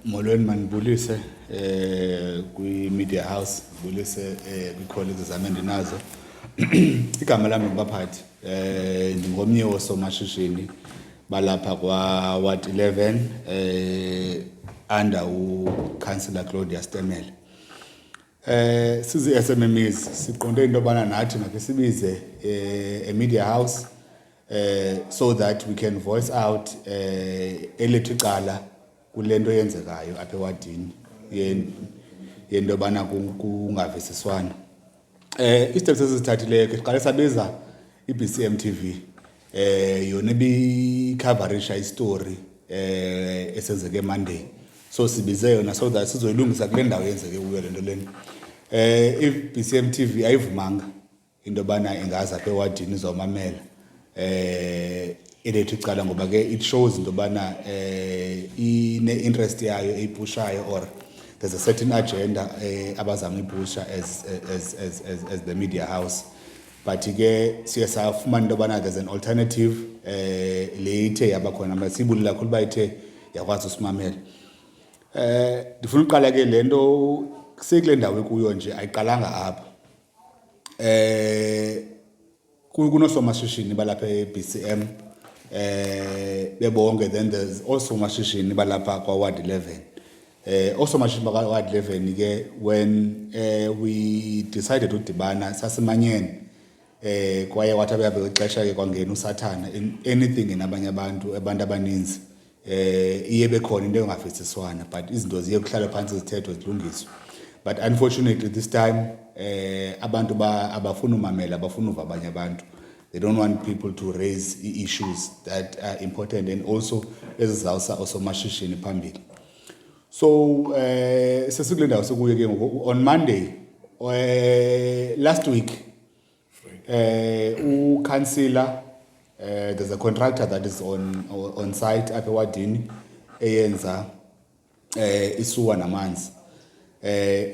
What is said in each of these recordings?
Molweni manibulise kwi media house, bulise kwi colleagues zami endinazo. Igama lami ngubaphathi. Ngingomnye wosomashishini balapha kwa Ward 11 under uCouncillor Claudia Stemele. Sizi SMMEs siqonde into bana nathi make sibize a media house so that we can voice out elithi qala kulento yenzekayo apha ewadini yento bana kungavisiswana. Isteps esizithathileyo ke siqale sabiza iBCM TV yona coverage istory esenzeke Monday, so sibize yona so that sizoyilungisa kule ndawo yenzeke kuyo lento leni. iBCM TV ayivumanga into bana ingaza apha ewadini izomamela elethu icala ngoba ke it shows into bana ine interest yayo eyipushayo or there's a certain agenda abazama ipusha as the media house, but ke siya safumana into bana there's an alternative le ithe yabakhona masibulila kakhulu bayithe yakwazi usimamela. Ndifuna uqala ke lento sekule ndawo kuyo nje ayiqalanga apha. Kunosomashishini balapha eBCM bebonke, then there's also omashishini balapha kwa Ward 11. Osomashishini bakwa Ward 11 ke when we decided udibana sasimanyene kwaye wathi ababe ixesha ke kwangena usathana anything nabanye abantu abaninzi iye bekhona into engavisiswana, but izinto ziye kuhlala phansi zithethwe zilungiswe. But unfortunately this time abantu abafuna umamela abafuna uva abanye abantu. They don't want people to raise issues that are important and also ezizawusa osomashishini phambili. So sesikule ndawo sekuye ke ngoku on Monday last week uCouncillor there's a contractor that is on site apha ewadini eyenza isuwa namanzi.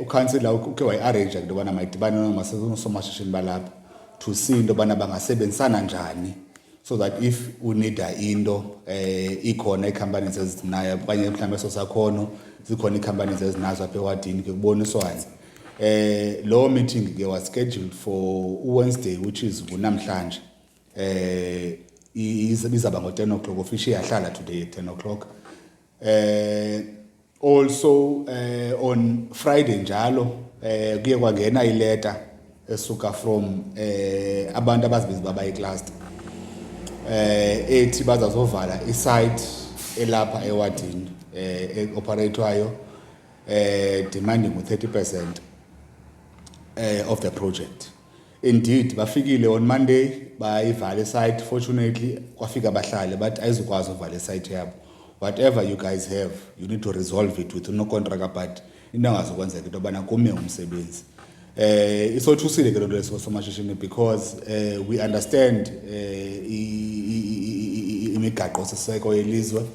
uCouncillor uke wayiarrange into bana mayidibane nomasomashishini balapha to see into bana bangasebenzisana njani so that if unida into ikhona icompanies ezinayo okanye mhlawumbe sosakhono zikhona icompanies ezinazo apha ewadini ke kuboniswane. Lo meeting ke was scheduled for Wednesday, which is namhlanje. Izaba ngo10 o'clock, officially yahlala today at 10 o'clock. Also on Friday njalo kuye kwangena ileta esuka from abantu abazibiza baba icluster ethi bazazovala isite elapha ewadini operatorwayo demanding 30% of the project. Indeed bafikile on Monday bayivala site, fortunately kwafika abahlali but ayizukwazi uvala site yabo. Whatever you guys have, you need to resolve it with no contract, but into engazokwenzeka into bana kume umsebenzi. Isothusile ke lonto lesomashishini because we understand imigaqo siseko yelizwe,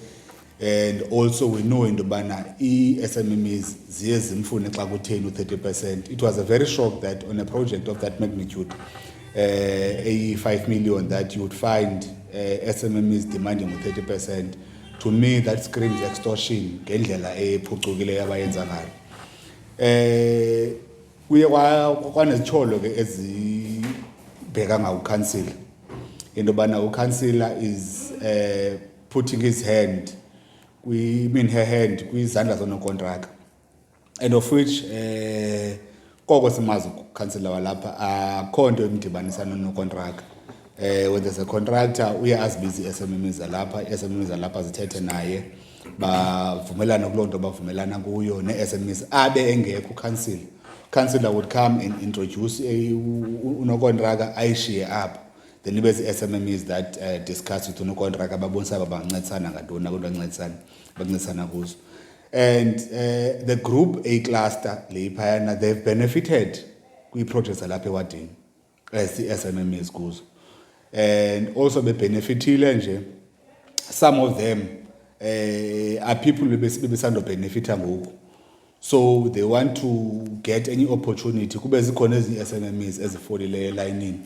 and also we know into bana SMMEs ziye zimfune xa kutheni u30%. It was a very shock that on a project of that magnitude 5 million that you would find SMMEs demanding 30%. To me that screams extortion ngendlela ephucukileyo abayenza ngayo. Kuye kwanezitsholo ke ezibheka nga uCouncillor into bana uCouncillor is putting his hand her hand kwizandla zonokontraka, and of which koko simazi uCouncillor walapha akho nto emdibanisa nokontraka. When there's a contractor uye azibizi SMMEs alapha, SMMEs alapha zithethe naye bavumelana kuloo nto bavumelana kuyo ne-SMMEs abe engekho uCouncillor. Councillor would come and introduce unokontraka ayishiye apha, then ibe zi-SMMEs that discuss with unokontraka babonisa bangancedisana ngantoni bancedisana kuzo. And the group A cluster le phayana, they've benefited kwi-projects alapha ewadini as the SMMEs kuzo, and also be benefitile nje. Some of them are people bebesando benefita ngoku. So they want to get any opportunity kube zikhona ezinye SMMEs ezifolile elayinini.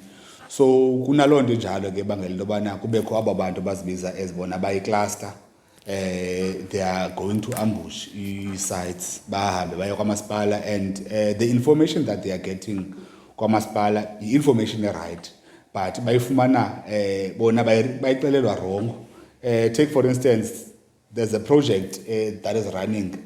So kunalonto njalo ke bangela into bana kubekho aba bantu bazibiza ezibona bayi-cluster. They are going to ambush sites bahambe baye kwamasipala, and the information that they are getting kwamasipala i-information right, but bayifumana bona bayixelelwa wrong. Take for instance, there's a project that is running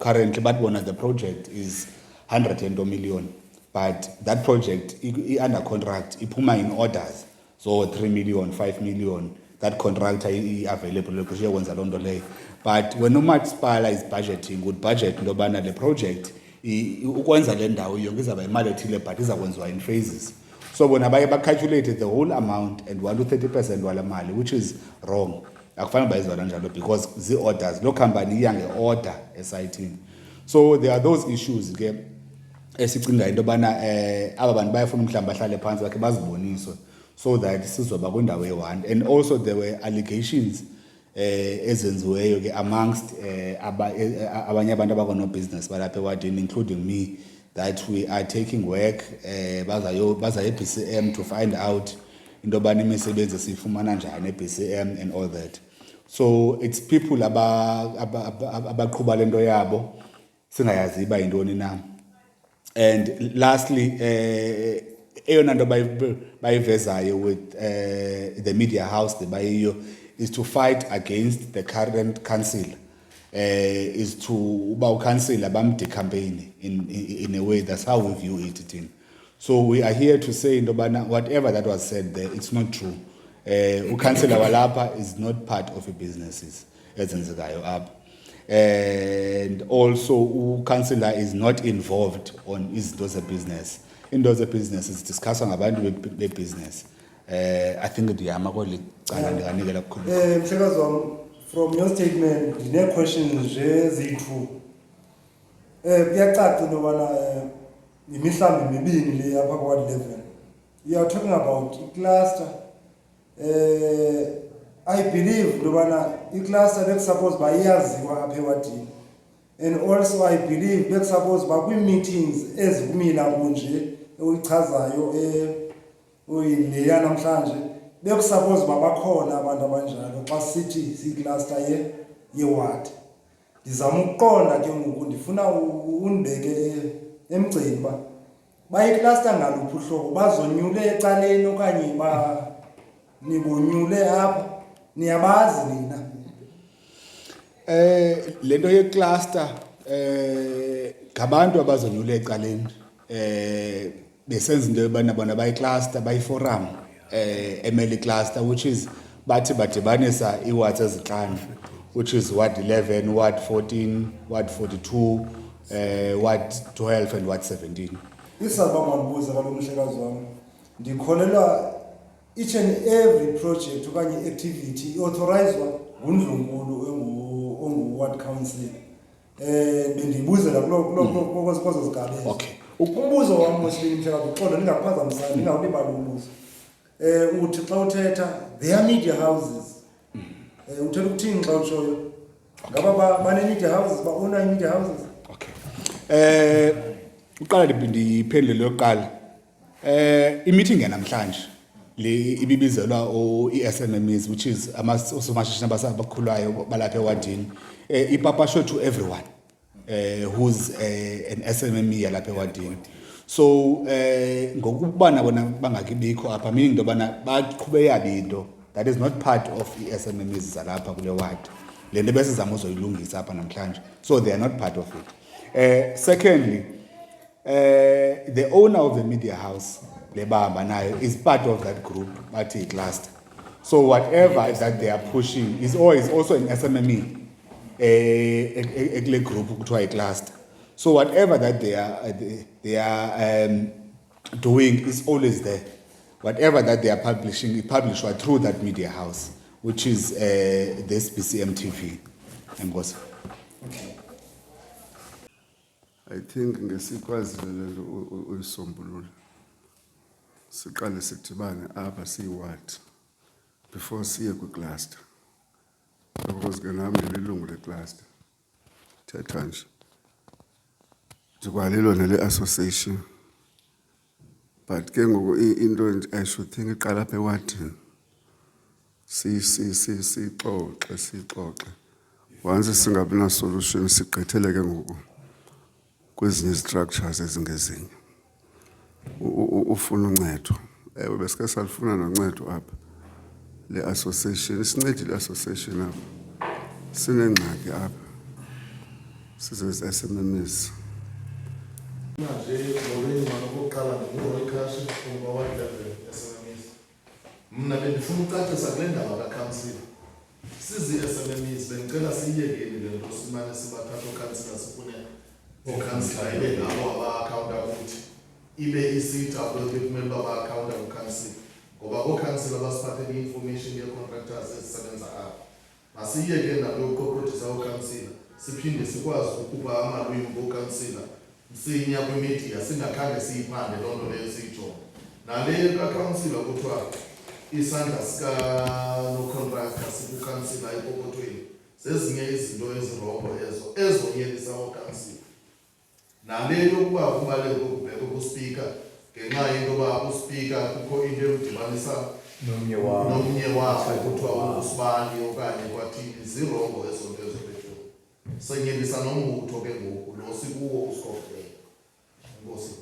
currently, but one of the project is 100 million, but that project under contract iphuma in orders, so 3 million, 5 million. That contractor is available because she wants a londo lay. But when umasipala is budgeting, would budget ndobana the project ukwenza le ndawo yonke izaba imali ethile, but izakwenziwa in phases. So when I calculated the whole amount and 1 to 30% wala mali, which is wrong. Akufana bayizwana njalo because the orders lo company iyange order esayithini. So there are those issues ke esicinga into bana aba bantu bayafuna umhlamba ahlale phansi bakhe baziboniswe, so that sizoba kwindawo eyi-1. And also there were allegations ezenziweyo ke amongst abanye abantu abakwa business balapha ewadini, including me, that we are taking work baza e-BCM to find out into yobana imisebenzi siyifumana njani e-BCM and all that. So it's people abaqhuba lento yabo singayazi iba yintoni na. And lastly, eyona nto bayivezayo with the media house bayiyo is to fight against the current council, is to uba ukansila bamdecampaign in a way. That's how we view it, team. So we are here to say into bana whatever that was said there, it's not true. Ukansila walapa is not part of the businesses ezenzekayo up. And also ukansila is not involved on izinto ze-business. Into ze-business is discussed ngabantu be-business. I think ndiyama kweli cala ndinganikela kukhulu. Mhlekazi wami, from your statement ndine-questions nje eziyi-2. Kuyacaca into yobana imihlambi mibini le apha kwa-Ward 11. You are talking about i-cluster. I believe into yobana i-cluster bekusuppose uba iyaziwa apha ewadini. And also I believe bekusuppose uba kwii-meetings ezikumila kunje uyichazayo leya namhlanje bekusuppose uba bakhona abantu abanjalo xa sithi siyi-cluster ye-ward. Ndizama ukuqonda ke ngoku, ndifuna undibeke emgceni uba bayi-cluster ngaluphi uhlobo, bazonyule ecaleni okanye nibonyule apha, niyabazi nina? Lento ye-cluster ngabantu abazonyule ecaleni, besenza into yobana bona bayi-cluster bayi-forum emeli cluster, which is bathi badibanisa ii-wards ezintlanu, which is Ward 11, Ward 14, Ward 42, Ward 12 and Ward 17. Isaba mandibuze kaloku mhlekazi wami, ndikholelwa each and every project okanye activity authorized ngundlunkulu ongu-ward council. Bendiyibuzela kwezo zigaba ezo. Okay. Umbuzo wami wesibini mhlekazi, uxolo ndingaphazamisani, ndingawulibali umbuzo. Uthi xa uthetha their media houses, uthetha ukuthini xa utshoyo? Ngaba bane-media houses, ba-owna i-media houses? Okay. Uqala ndiphendule lokuqala. I-meeting yanamhlanje le ibibizelwa i-SMMEs, which is osomashishini abakhulayo balapha ewadini, ipapashwe to everyone who's an SMME yalapha ewadini. So ngokuba bona bangakibikho apha, meaning into yobana baqhube yabi into that is not part of i-SMMEs zalapha kule ward. Le nto besizama uzoyilungisa apha namhlanje, so they are not part of it. Secondly, the owner of the media house lebamba nayo is part of that group bathi cluster. So whatever that they are pushing is always also an SMME ekule group kuthiwa i-cluster. So whatever that they are doing is always there. Whatever that they are publishing is published through that media house, which is this BCM TV. Okay. I think ngesikwazile lento uyisombulula. Siqale sidibane apha siyi-ward before siye kwi-cluster. because ke nami ngililungu lecluster thetha nje ndikwalilo nele association but ke ngoku into I should think iqala apha ewadini sixoxe once singabi na solution sigqithele ke ngoku kwezinye structures ezingezinye ufuna uncedo ewe besike salifuna noncedo apha le association isincedi le association apha sinengxaki apha size SMMs manje ngokulinga nokuqala ngokurekhashi ngoba wadlala SMMs mina bendifuna ukucacisa kule ndaba kaCouncil sizi SMMs bengicela siyekeni le nto simane sibathatha uCouncil sifune uCouncil ibe ngabo aba-account ukuthi ibe isithi abantu bekumele baba-account uCouncil ngoba uCouncil abasiphathele i-information ye-contractors ezisebenza apha masiyeke nalo yokuqoqodisa uCouncil siphinde sikwazi ukuba amalwimi kuCouncil sinya kwimedia singakhange siyiphande loo nto leyo siyijonge nale kaCouncil kuthiwa isandla sika-no-contractor sikuCouncil epokothweni zezinye izinto ezirongo ezonyelisa uCouncil nale yokuba kubaleke ukubheka kuSpeaker ngenxa yento yoba uSpeaker kukho into emdibanisa nomnye wabo kuthiwa usibani okanye kwathini zirongo ezo nto ezophethiwe senyelisa nombutho ke ngoku lo sikuwo uScotland. Enkosi.